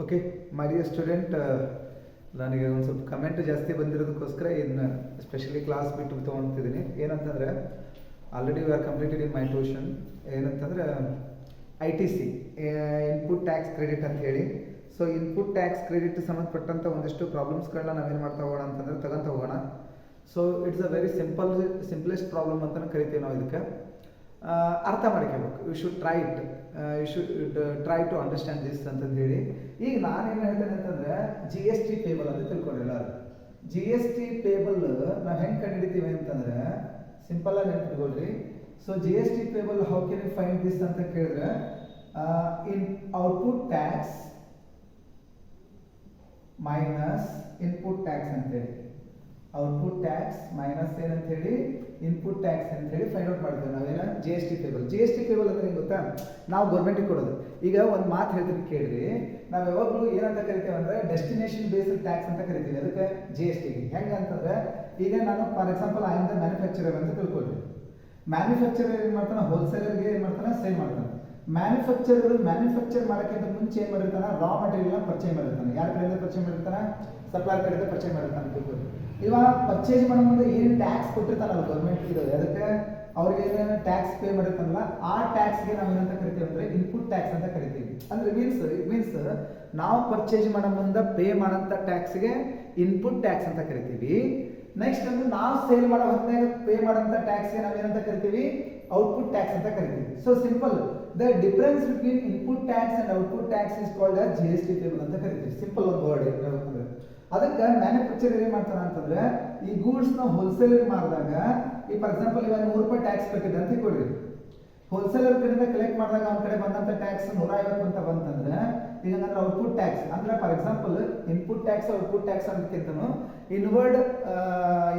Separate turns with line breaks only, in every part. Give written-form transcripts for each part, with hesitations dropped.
Okay my dear student, ನನಗೆ ಒಂದು ಸ್ವಲ್ಪ ಕಮೆಂಟ್ ಜಾಸ್ತಿ ಬಂದಿರೋದಕ್ಕೋಸ್ಕರ ಇನ್ನು ಸ್ಪೆಷಲಿ ಕ್ಲಾಸ್ ಬಿಟ್ಟು ತೊಗೊತಿದ್ದೀನಿ. ಏನಂತಂದರೆ already we are completed in my tuition. ಏನಂತಂದರೆ ITC ಇನ್ಪುಟ್ ಟ್ಯಾಕ್ಸ್ ಕ್ರೆಡಿಟ್ ಅಂತ ಹೇಳಿ. ಸೊ ಇನ್ಪುಟ್ ಟ್ಯಾಕ್ಸ್ ಕ್ರೆಡಿಟ್ ಸಂಬಂಧಪಟ್ಟಂಥ ಒಂದಿಷ್ಟು ಪ್ರಾಬ್ಲಮ್ಸ್ಗಳನ್ನ ನಾವೇನು ಮಾಡ್ತಾ ಹೋಗೋಣ ಅಂತಂದರೆ ತಗೊಂತ ಹೋಗೋಣ. So it's a very simplest problem ಅಂತಲೇ ಕರಿತೀವಿ ನಾವು ಇದಕ್ಕೆ. ಅರ್ಥ ಮಾಡ್ಕೋಬೇಕು. You should try it, you should try to understand this ಅಂತಂದು ಹೇಳಿ. ಈಗ ನಾನೇನು ಹೇಳ್ತೇನೆ ಅಂತಂದರೆ GST ಪೇಬಲ್ ಅಂತ ತಿಳ್ಕೊಂಡ್ರಿ ಎಲ್ಲರೂ. GST ಪೇಬಲ್ ನಾವು ಹೆಂಗೆ ಕಂಡುಹಿಡಿತೀವಿ ಅಂತಂದರೆ ಸಿಂಪಲ್ ಆಗಿ ನೆನ್ಪಿಟ್ಕೊಳ್ರಿ. So GST payable how can you find this ಅಂತ ಕೇಳಿದ್ರೆ in output tax minus input tax ಅಂತೇಳಿ, ಔಟ್ಪುಟ್ ಟ್ಯಾಕ್ಸ್ ಮೈನಸ್ ಏನಂತ ಹೇಳಿ ಇನ್ಪುಟ್ ಟ್ಯಾಕ್ಸ್ ಅಂತ ಹೇಳಿ ಫೈಂಡ್ ಔಟ್ ಮಾಡ್ತೇವೆ ನಾವೇನ GST ಪೇಬಲ್. GST ಪೇಬಲ್ ಅಂದ್ರೆ ಏನು ಗೊತ್ತಾ, ನಾವು ಗೌರ್ಮೆಂಟಿಗೆ ಕೊಡೋದು. ಈಗ ಒಂದು ಮಾತು ಹೇಳ್ತೀನಿ ಕೇಳ್ರಿ, ನಾವು ಯಾವಾಗಲೂ ಏನಂತ ಕರಿತೇವೆ ಅಂದ್ರೆ ಡೆಸ್ಟಿನೇಷನ್ ಬೇಸ್ಡ್ ಟ್ಯಾಕ್ಸ್ ಅಂತ ಕರಿತೀವಿ. ಅದಕ್ಕೆ GSTಗೆ ಹೆಂಗೆ ಅಂತಂದ್ರೆ, ಈಗ ನಾನು for example I am the manufacturer ಅಂತ ತಿಳ್ಕೊಳ್ರಿ. ಮ್ಯಾನುಫ್ಯಾಕ್ಚರರ್ ಏನು ಮಾಡ್ತಾನೆ, ಹೋಲ್ಸೇಲರ್ಗೆ ಏನು ಮಾಡ್ತಾನೆ, ಸೇಲ್ ಮಾಡ್ತಾನೆ. ಮ್ಯಾನುಫ್ಯಾಕ್ಚರ್ ಮಾಡೋಕ್ಕಿಂತ ಮುಂಚೆ ಏನು ಮಾಡಿರ್ತಾನೆ, ರಾ ಮಟೀರಿಯಲ್ನ ಪರ್ಚೇಸ್ ಮಾಡಿರ್ತಾನೆ. ಯಾರ ಕಡೆಯಿಂದ ಪರ್ಚೇಸ್ ಮಾಡಿರ್ತಾನೆ, ಸಪ್ಲೈಯರ್ ಕಡೆಯಿಂದ ಪರ್ಚೇಸ್ ಮಾಡಿರ್ತಾನೆ ತಿಳ್ಕೊಳ್ರಿ. ಇವಾಗ ಪರ್ಚೇಸ್ ಮಾಡೋ ಮುಂದೆ ಏನು ಟ್ಯಾಕ್ಸ್ ಕೊಟ್ಟಿರ್ತಾನಲ್ಲ ಗೌರ್ಮೆಂಟ್, ಇದು ಅದಕ್ಕೆ ಅವ್ರಿಗೆ ಏನೇನು ಟ್ಯಾಕ್ಸ್ ಪೇ ಮಾಡಿರ್ತಾನಲ್ಲ, ಆ ಟ್ಯಾಕ್ಸ್ಗೆ ನಾವು ಏನಂತ ಕರಿತೀವಿ ಅಂದರೆ ಇನ್ಪುಟ್ ಟ್ಯಾಕ್ಸ್ ಅಂತ ಕರಿತೀವಿ. ಅಂದರೆ ಮೀನ್ಸ್ ನಾವು ಪರ್ಚೇಸ್ ಮಾಡೋ ಮುಂದೆ ಪೇ ಮಾಡೋಂಥ ಟ್ಯಾಕ್ಸ್ಗೆ ಇನ್ಪುಟ್ ಟ್ಯಾಕ್ಸ್ ಅಂತ ಕರಿತೀವಿ. ನೆಕ್ಸ್ಟ್ ಅಂದ್ರೆ ನಾವು ಸೇಲ್ ಮಾಡೋ ಹೊತ್ತಿನಾಗ ಪೇ ಮಾಡೋಂಥ ಟ್ಯಾಕ್ಸ್ಗೆ ನಾವು ಏನಂತ ಕರಿತೀವಿ, ಔಟ್ಪುಟ್ ಟ್ಯಾಕ್ಸ್ ಅಂತ ಕರಿತೀವಿ. So simple, the difference between input tax and output tax is called as GST payable ಅಂತ ಕರಿತೀವಿ. ಸಿಂಪಲ್ ಒಂದು ವರ್ಡ್ ಹೇಳ್ಬೇಕಂದ್ರೆ. ಅದಕ್ಕೆ ಮ್ಯಾನುಫ್ಯಾಕ್ಚರರ್ ಏನು ಮಾಡ್ತಾನೆ ಅಂತಂದ್ರೆ, ಈ ಗೂಡ್ಸ್ನ ಹೋಲ್ಸೇಲರ್ ಮಾಡಿದಾಗ, ಈ ಫಾರ್ ಎಕ್ಸಾಂಪಲ್ ಇವಾಗ ₹100 ಟ್ಯಾಕ್ಸ್ ಕಟ್ಟಿದೆ ಅಂತ ಕೊಡ್ರಿ. ಹೋಲ್ಸೇಲರ್ ಕಡೆಯಿಂದ ಕಲೆಕ್ಟ್ ಮಾಡಿದಾಗ ಅವ್ನ ಕಡೆ ಬಂದಂಥ ಟ್ಯಾಕ್ಸ್ 150 ಅಂತ ಬಂತಂದ್ರೆ, ಈಗ ಅಂದ್ರೆ ಔಟ್ಪುಟ್ ಟ್ಯಾಕ್ಸ್ ಅಂದ್ರೆ for example input tax output tax ಅನ್ನೋದಕ್ಕಿಂತನೂ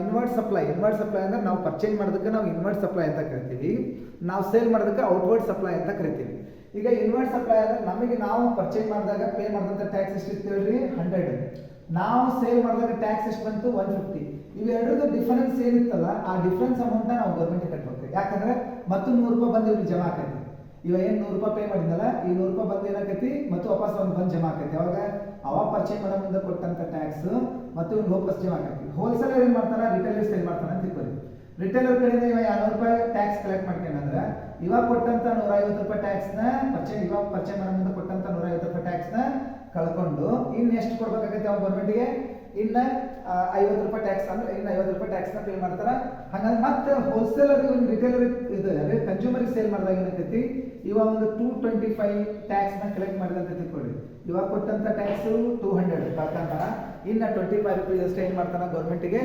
ಇನ್ವರ್ಡ್ ಸಪ್ಲೈ ಅಂದ್ರೆ ನಾವು ಪರ್ಚೇಸ್ ಮಾಡೋದಕ್ಕೆ ನಾವು ಇನ್ವರ್ಡ್ ಸಪ್ಲೈ ಅಂತ ಕರಿತೀವಿ, ನಾವು ಸೇಲ್ ಮಾಡೋದಕ್ಕೆ ಔಟ್ವರ್ಡ್ ಸಪ್ಲೈ ಅಂತ ಕರಿತೀವಿ. ಈಗ ಇನ್ವರ್ಡ್ ಸಪ್ಲೈ ಅಂದ್ರೆ ನಮಗೆ ನಾವು ಪರ್ಚೇಸ್ ಮಾಡಿದಾಗ ಪೇ ಮಾಡಿದಂಥ ಟ್ಯಾಕ್ಸ್ ಎಷ್ಟು ಹೇಳ್ರಿ, 100. ನಾವು ಸೇಲ್ ಮಾಡಿದಾಗ ಟ್ಯಾಕ್ಸ್ ಎಷ್ಟು ಬಂತು, 150. ಇವೆರಡರದ್ದು ಡಿಫರೆನ್ಸ್ ಏನಿತ್ತಲ್ಲ, ಆ ಡಿಫರೆನ್ಸ್ ಅಮೌಂಟ್ನ ನಾವು ಗೌರ್ಮೆಂಟ್ಗೆ ಕಟ್ಟಬೇಕು. ಯಾಕಂದ್ರೆ ಮತ್ತು ₹100 ಬಂದು ಇವ್ರಿಗೆ ಜಮಾ ಆಕೈತಿ. ಇವಾಗ ಏನು ₹100 ಪೇ ಮಾಡಿದ್ನಲ್ಲ, ಈ ₹100 ಬಂದು ಏನಾಕೈತಿ ಮತ್ತು ವಾಪಸ್ ಅವ್ನು ಬಂದು ಜಮಾ ಆಕೈತಿ. ಅವಾಗ ಪರ್ಚೇಸ್ ಮಾಡೋ ಮುಂದೆ ಕೊಟ್ಟಂಥ ಟ್ಯಾಕ್ಸ್ ಮತ್ತು ಇವ್ನು ವಾಪಸ್ ಜಮಾ ಆಕೈತಿ. ಹೋಲ್ಸೇಲರ್ ಏನು ಮಾಡ್ತಾನೆ, ರಿಟೇಲರ್ ಸೇಲ್ ಮಾಡ್ತಾನೆ ಅಂತ ತಿಳ್ಕೊಳ್ಳಿ. ರಿಟೇಲರ್ ಕಡೆಯಿಂದ ಇವಾಗ ₹200 ಟ್ಯಾಕ್ಸ್ ಕಲೆಕ್ಟ್ ಮಾಡ್ಕೊಂಡ್ರೆ, ಇವಾಗ ಕೊಟ್ಟಂತ ₹150 ಟ್ಯಾಕ್ಸ್ನ ಇವಾಗ ಪರ್ಚೇಸ್ ಮಾಡೋ ಮುಂದೆ ಕೊಟ್ಟಂತ ₹150 ಟ್ಯಾಕ್ಸ್ನ ಕಳ್ಕೊಂಡು ಇನ್ನು ಎಷ್ಟು ಕೊಡ್ಬೇಕಾಗೈತೆ ಅವ್ನು ಗೌರ್ಮೆಂಟ್ಗೆ, ಇನ್ನು ₹50 ಟ್ಯಾಕ್ಸ್ ಅಂದ್ರೆ ಇನ್ನು ₹50 ಟ್ಯಾಕ್ಸ್ನ ಪೇ ಮಾಡ್ತಾರ. ಹಾಗಾಗಿ ಮತ್ತೆ ಹೋಲ್ಸೇಲರ್ ರಿಟೇಲರ್ ಇದು ಕನ್ಸ್ಯೂಮರ್ಗೆ ಸೇಲ್ ಮಾಡಿದಾಗ ಏನಾಗ್ತೈತಿ, ಇವಾಗ ಒಂದು 225 ಟ್ಯಾಕ್ಸ್ನ ಕಲೆಕ್ಟ್ ಮಾಡಿದಂತ ತಿಳ್ಕೊಳ್ಳಿ. ಇವಾಗ ಕೊಟ್ಟಂತ ಟ್ಯಾಕ್ಸು 200 ಕಳ್ಕೊಂತಾರ, ಇನ್ನು ₹25 ಅಷ್ಟೇ ಏನು ಮಾಡ್ತಾನ, ಗೌರ್ಮೆಂಟಿಗೆ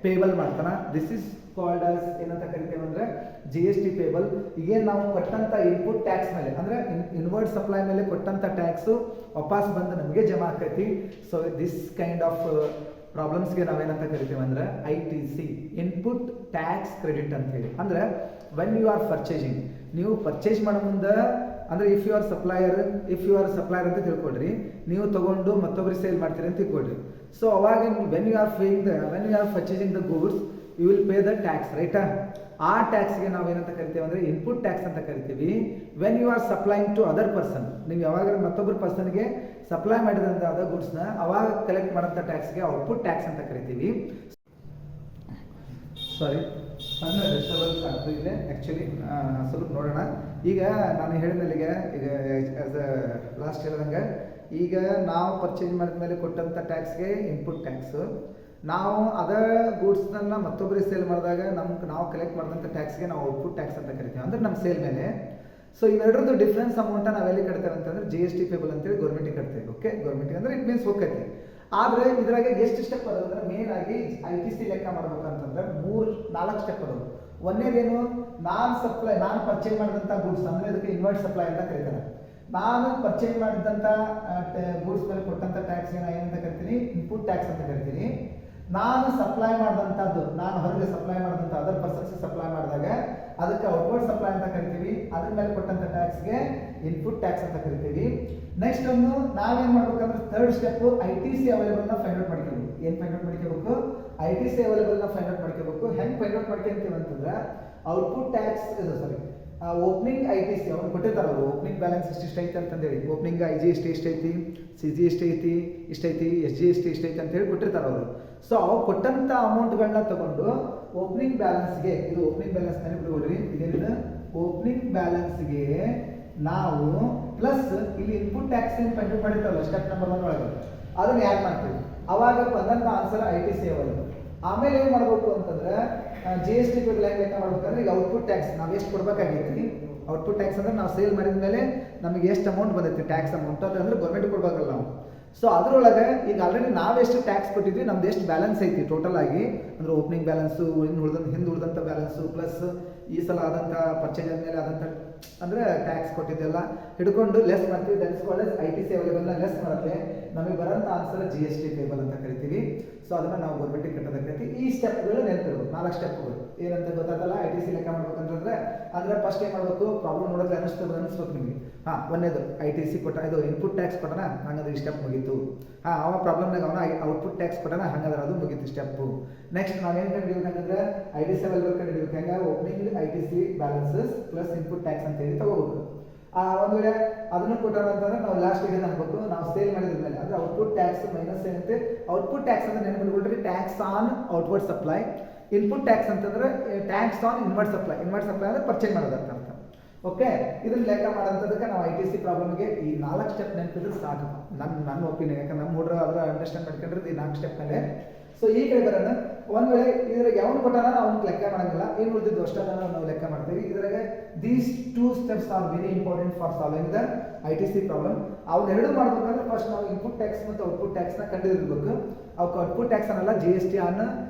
ಪೇಬಲ್ ಮಾಡ್ತಾನ. ದಿಸ್ ಇಸ್ ಕಾಲ್ಡ್ ಆಸ್ ಏನಂತ ಕರಿತೇವೆ ಅಂದ್ರೆ GST ಪೇಬಲ್. ಈಗೇನು ನಾವು ಕೊಟ್ಟಂತ ಇನ್ಪುಟ್ ಟ್ಯಾಕ್ಸ್ ಮೇಲೆ ಅಂದ್ರೆ ಇನ್ವರ್ಡ್ ಸಪ್ಲೈ ಮೇಲೆ ಕೊಟ್ಟಂತ ಟ್ಯಾಕ್ಸು ವಾಪಸ್ ಬಂದು ನಮಗೆ ಜಮಾ ಆಕೈತಿ. ಸೊ ದಿಸ್ ಕೈಂಡ್ ಆಫ್ ಪ್ರಾಬ್ಲಮ್ಸ್ಗೆ ನಾವೇನಂತ ಕರಿತೀವಿ ಅಂದ್ರೆ ITC ಇನ್ಪುಟ್ ಟ್ಯಾಕ್ಸ್ ಕ್ರೆಡಿಟ್ ಅಂತ ಹೇಳಿ. ಅಂದ್ರೆ ವೆನ್ ಯು ಆರ್ ಪರ್ಚೇಸಿಂಗ್, ನೀವು ಪರ್ಚೇಸ್ ಮಾಡೋ ಮುಂದೆ ಅಂದ್ರೆ ಇಫ್ ಯು ಆರ್ ಸಪ್ಲೈಯರ್ ಅಂತ ತಿಳ್ಕೊಡ್ರಿ, ನೀವು ತಗೊಂಡು ಮತ್ತೊಬ್ಬರಿಗೆ ಸೇಲ್ ಮಾಡ್ತೀರಿ ಅಂತ ತಿಳ್ಕೊಡ್ರಿ. ಸೊ ಅವಾಗ when you are purchasing the goods you will pay the tax, ರೈಟಾ? ಆ ಟ್ಯಾಕ್ಸ್ಗೆ ನಾವೇನಂತ ಕರಿತೀವಿ ಅಂದರೆ ಇನ್ಪುಟ್ ಟ್ಯಾಕ್ಸ್ ಅಂತ ಕರಿತೀವಿ. When you are supplying to other person, ನೀವು ಯಾವಾಗ ಮತ್ತೊಬ್ಬರ ಪರ್ಸನ್ಗೆ ಸಪ್ಲೈ ಮಾಡಿದಂಥ ಅದರ್ ಗೂಡ್ಸ್ನ ಅವಾಗ ಕಲೆಕ್ಟ್ ಮಾಡೋಂಥ ಟ್ಯಾಕ್ಸ್ಗೆ ಔಟ್ಪುಟ್ ಟ್ಯಾಕ್ಸ್ ಅಂತ ಕರಿತೀವಿ. ಸಾರಿ, ಸಣ್ಣ ಡಿಸ್ಟರ್ಬೆನ್ಸ್ ಆಗ್ತಿದೆ ಆ್ಯಕ್ಚುಲಿ. ಸ್ವಲ್ಪ ನೋಡೋಣ. ಈಗ ನಾನು ಹೇಳಿದಲ್ಲಿಗೆ ಈಗ ಆಸ್ ಅ ಲಾಸ್ಟ್ ಹೇಳಿದಂಗೆ, ಈಗ ನಾವು ಪರ್ಚೇಸ್ ಮಾಡಿದ ಮೇಲೆ ಕೊಟ್ಟಂಥ ಟ್ಯಾಕ್ಸ್ಗೆ ಇನ್ಪುಟ್ ಟ್ಯಾಕ್ಸು, ನಾವು ಅದ ಗೂಡ್ಸ್ನ ಮತ್ತೊಬ್ಬರಿಗೆ ಸೇಲ್ ಮಾಡಿದಾಗ ನಾವು ಕಲೆಕ್ಟ್ ಮಾಡಿದಂಥ ಟ್ಯಾಕ್ಸ್ಗೆ ನಾವು ಔಟ್ಪುಟ್ ಟ್ಯಾಕ್ಸ್ ಅಂತ ಕರಿತೀವಿ, ಅಂದ್ರೆ ನಮ್ಮ ಸೇಲ್ ಮೇಲೆ. ಸೊ ಇವೆರಡರದ್ದು ಡಿಫ್ರೆನ್ಸ್ ಅಮೌಂಟ ನಾವೆಲ್ಲಿ ಕಟ್ತೇವೆ ಅಂತಂದ್ರೆ GST ಪೇಬಲ್ ಅಂತೇಳಿ ಗೌರ್ಮೆಂಟಿಗೆ ಕಟ್ತೇವೆ. ಓಕೆ, ಗೌರ್ಮೆಂಟಿಗೆ ಅಂದ್ರೆ ಇಟ್ ಮೀನ್ಸ್ ಹೋಗ್ತೈತಿ. ಆದರೆ ಇದ್ರಾಗ ಎಷ್ಟು ಸ್ಟೆಪ್ ಅದಾವ ಅಂದ್ರೆ, ಮೇನ್ ಆಗಿ ITC ಲೆಕ್ಕ ಮಾಡ್ಬೇಕಂತಂದ್ರೆ 3-4 ಸ್ಟೆಪ್ ಅದಾವ. ಒಂದೇದೇನು, ನಾನು ಪರ್ಚೇಸ್ ಮಾಡಿದಂಥ ಗೂಡ್ಸ್ ಅಂದ್ರೆ ಇದಕ್ಕೆ ಇನ್ವರ್ಡ್ ಸಪ್ಲೈ ಅಂತ ಕರೀತಾರೆ. ನಾನು ಪರ್ಚೇಸ್ ಮಾಡಿದಂಥ ಗೂಡ್ಸ್ ಮೇಲೆ ಕೊಟ್ಟಂಥ ಟ್ಯಾಕ್ಸ್ಗೆ ನಾನು ಏನಂತ ಕರಿತೀನಿ, ಇನ್ಪುಟ್ ಟ್ಯಾಕ್ಸ್ ಅಂತ ಕರಿತೀನಿ. ನಾನು ಸಪ್ಲೈ ಮಾಡಿದಂಥದ್ದು, ನಾನು ಹೊರಗೆ ಸಪ್ಲೈ ಮಾಡಿದಂಥ ಅದರ್ ಪರ್ಸನ್ಸ್ಗೆ ಸಪ್ಲೈ ಮಾಡಿದಾಗ ಅದಕ್ಕೆ ಔಟ್ವರ್ಡ್ ಸಪ್ಲೈ ಅಂತ ಕರಿತೀವಿ. ಅದ್ರ ಮೇಲೆ ಕೊಟ್ಟಂಥ ಟ್ಯಾಕ್ಸ್ಗೆ ಇನ್ಪುಟ್ ಟ್ಯಾಕ್ಸ್ ಅಂತ ಕರಿತೀವಿ. ನೆಕ್ಸ್ಟ್ ಒಂದು ನಾವೇನು ಮಾಡ್ಬೇಕಂದ್ರೆ ಥರ್ಡ್ ಸ್ಟೆಪ್ ITC ಅವೈಲೇಬಲ್ನ ಫೈಂಡ್ ಔಟ್ ಮಾಡ್ಕೋಬೇಕು. ಏನು ಫೈಂಡ್ ಔಟ್ ಮಾಡ್ಕೋಬೇಕು, ITC ಅವೈಲೇಬಲ್ನ ಫೈಂಡ್ ಔಟ್ ಮಾಡ್ಕೋಬೇಕು. ಹೆಂಗೆ ಫೈಂಡ್ ಔಟ್ ಮಾಡ್ಕೊಂತೀವಿ ಅಂತಂದ್ರೆ output tax opening I T C ಅವ್ನು ಕೊಟ್ಟಿರ್ತಾರೆ ಅವರು ಓಪನಿಂಗ್ ಬ್ಯಾಲೆನ್ಸ್ ಇಷ್ಟು ಐತಿ ಅಂತಂದೇಳಿ opening I G S T ಇಷ್ಟೈತಿ ಸಿ ಜಿ ಎಸ್ ಟಿ ಐತಿ ಇಷ್ಟೈತಿ ಎಸ್ ಜಿ ಎಸ್ ಟಿ ಇಷ್ಟೈತಿ ಅಂತೇಳಿ ಕೊಟ್ಟಿರ್ತಾರೆ ಅವರು. ಸೊ ಅವ್ರು ಕೊಟ್ಟಂಥ ಅಮೌಂಟ್ಗಳನ್ನ ತಗೊಂಡು ಓಪನಿಂಗ್ ಬ್ಯಾಲೆನ್ಸ್ಗೆ ಇದು ಓಪನಿಂಗ್ ಬ್ಯಾಲೆನ್ಸ್ ನೆನಪಿಟ್ಕೊಳ್ರಿ ಇದೇನಿದೆ ಓಪನಿಂಗ್ ಬ್ಯಾಲೆನ್ಸ್ಗೆ ನಾವು ಪ್ಲಸ್ ಇಲ್ಲಿ ಇನ್ಪುಟ್ ಟ್ಯಾಕ್ಸ್ ಏನು ಕಂಟ್ರೋಲ್ ಮಾಡಿರ್ತಾರಲ್ಲ ಸ್ಟೆಪ್ ನಂಬರ್ 1 ಒಳಗೆ ಅದನ್ನ ಯಾಕೆ ಮಾಡ್ತೀವಿ ಅವಾಗ ಬಂದಂಥ ಆನ್ಸರ್ ಐ ಟಿ ಸಿ ಅವಲ್ಲ. ಆಮೇಲೆ ಏನು ಮಾಡಬೇಕು ಅಂತಂದ್ರೆ ಜಿ ಎಸ್ ಟಿ ಲೆಕ್ಕ ಲೆಕ್ಕ ಮಾಡ್ಬೇಕಂದ್ರೆ ಈಗ ಔಟ್ಪುಟ್ ಟ್ಯಾಕ್ಸ್ ನಾವು ಎಷ್ಟು ಕೊಡ್ಬೇಕಾಗೈತಿ ಔಟ್ಪುಟ್ ಟ್ಯಾಕ್ಸ್ ಅಂದ್ರೆ ನಾವು ಸೇಲ್ ಮಾಡಿದ ಮೇಲೆ ನಮಗೆ ಎಷ್ಟು ಅಮೌಂಟ್ ಬಂದೈತಿ ಟ್ಯಾಕ್ಸ್ ಅಮೌಂಟ್ ಅಂತಂದ್ರೆ ಗೌರ್ಮೆಂಟ್ ಕೊಡ್ಬೇಕಲ್ಲ ನಾವು. ಸೊ ಅದರೊಳಗೆ ಈಗ ಆಲ್ರೆಡಿ ನಾವೆಷ್ಟು ಟ್ಯಾಕ್ಸ್ ಕೊಟ್ಟಿದ್ವಿ ನಮ್ದು ಎಷ್ಟು ಬ್ಯಾಲೆನ್ಸ್ ಐತಿ ಟೋಟಲ್ ಆಗಿ ಅಂದ್ರೆ ಓಪನಿಂಗ್ ಬ್ಯಾಲೆನ್ಸು ಹಿಂದೆ ಉಳಿದಂಥ ಬ್ಯಾಲೆನ್ಸು ಪ್ಲಸ್ ಈ ಸಲ ಆದಂಥ ಪರ್ಚೇಸ್ ಆದಮೇಲೆ ಆದಂಥ ಅಂದರೆ ಟ್ಯಾಕ್ಸ್ ಕೊಟ್ಟಿದ್ದೆಲ್ಲ ಹಿಡ್ಕೊಂಡು ಲೆಸ್ ಮಾಡ್ತೀವಿ. That's called as I T C ಅವೈಲೇಬಲ್ನ ಲೆಸ್ ಮಾಡುತ್ತೆ ನಮಗೆ ಬರೋಂಥ answer G S T payable ಅಂತ ಕರಿತೀವಿ. ಸೊ ಅದನ್ನು ನಾವು ಗೌರ್ಮೆಂಟಿಗೆ ಕಟ್ಟೋದಕ್ಕೈತಿ. ಈ ಸ್ಟೆಪ್ಗಳು ನೆನಪಿರ್ಬೇಕು 4 ಸ್ಟೆಪ್ಗಳು ಏನಂತ ಗೊತ್ತಾಗಲ್ಲ. ಐ ಟಿ ಸಿ ಲೆಕ್ಕ ಮಾಡ್ಬೇಕಂತಂದ್ರೆ ಅಂದರೆ ಫಸ್ಟ್ ಏನು ಮಾಡಬೇಕು ಪ್ರಾಬ್ಲಮ್ ನೋಡೋಕೆ ಅನಿಸ್ಬೇಕು ನಿಮಗೆ. ಒಂದೇದು ಐ ಟಿ ಸಿ ಕೊಟ್ಟ ಇದು ಇನ್ಪುಟ್ ಟ್ಯಾಕ್ಸ್ ಕೊಟ್ಟನ ಹಂಗಂದ್ರೆ ಈ ಸ್ಟೆಪ್ ಮುಗೀತು. ಅವ ಪ್ರಾಬ್ಲಮ್ನಾಗ ಅವನ ಔಟ್ಪುಟ್ ಟ್ಯಾಕ್ಸ್ ಕೊಟ್ಟನ ಹಂಗಂದ್ರೆ ಅದು ಮುಗೀತು ಸ್ಟೆಪ್ಪು. ನೆಕ್ಸ್ಟ್ ನಾವೇನು ಕಂಡುಹಿಡಿಬೇಕಂತಂದ್ರೆ ಐ ಟಿ ಸಿ ಅವೈಲೇಬಲ್ ಕಂಡುಹಿಡಿಬೇಕು. ಹೆಂಗೆ opening I T C balances plus input tax ಅಂತ ಹೇಳಿ ತಗೋಬೇಕು. ಒಂದು ವೇಳೆ ಅದನ್ನು ಕೊಟ್ಟೋಣ ಅಂತಂದ್ರೆ ನಾವು ಲಾಸ್ಟ್ ಏನು ಅನ್ಬೇಕು ನಾವು ಸೇಲ್ ಮಾಡಿದ ಮೇಲೆ ಅಂದ್ರೆ ಔಟ್ಪುಟ್ ಟ್ಯಾಕ್ಸ್ ಮೈನಸ್ ಏನಂತೆ ಔಟ್ಪುಟ್ ಟ್ಯಾಕ್ಸ್ ಅಂದ್ರೆ ನೆನಪಿಟ್ಕೊಳ್ರಿ tax on outward supply. Input tax ಅಂತಂದ್ರೆ ಟ್ಯಾಕ್ಸ್ ಆನ್ ಇನ್ವರ್ಡ್ ಸಪ್ಲೈ ಅಂದ್ರೆ ಪರ್ಚೇಸ್ ಮಾಡೋದಂತ ಅರ್ಥ. ಓಕೆ ಇದನ್ನ ಲೆಕ್ಕ ಮಾಡೋಂಥದಕ್ಕೆ ನಾವು ಐ ಟಿ ಸಿ ಪ್ರಾಬ್ಲಮ್ಗೆ ಈ 4 ಸ್ಟೆಪ್ ನೆನಪಿದ್ರೆ ಸಾಕು ನನ್ನ ಒಪಿನಿಯನ್. ಯಾಕಂದ್ರೆ ನಮ್ಮ ಹುಡುಗರು ಅದರ ಅಂಡರ್ಸ್ಟ್ಯಾಂಡ್ ಮಾಡ್ಕೊಂಡ್ರೆ ಈ 4 ಸ್ಟೆಪ್ ಮೇಲೆ. ಸೊ ಈ ಕಡೆ ಬರೋಣ. ಒಂದು ವೇಳೆ ಇದ್ರಾಗ ಯಾವನು ಕೊಟ್ಟಾನ ಅವ್ನು ಲೆಕ್ಕ ಮಾಡಂಗಿಲ್ಲ ಏನು ಉಳಿದಿದ್ದು ಅಷ್ಟನ್ನ ನಾವು ಲೆಕ್ಕ ಮಾಡ್ತೀವಿ. ಇದ್ರಾಗ these 2 steps are very important for solving the I T C problem. ಅವನ್ನೆರಡು ಮಾಡ್ಬೇಕಂದ್ರೆ ಫಸ್ಟ್ ನಾವು ಇನ್ಪುಟ್ ಟ್ಯಾಕ್ಸ್ ಮತ್ತು ಔಟ್ಪುಟ್ ಟ್ಯಾಕ್ಸ್ನ ಕಂಡುಹಿಡಿಬೇಕು. ಅವಕ್ಕೆ ಔಟ್ಪುಟ್ ಟ್ಯಾಕ್ಸ್ ಅನ್ನಲ್ಲ G S T on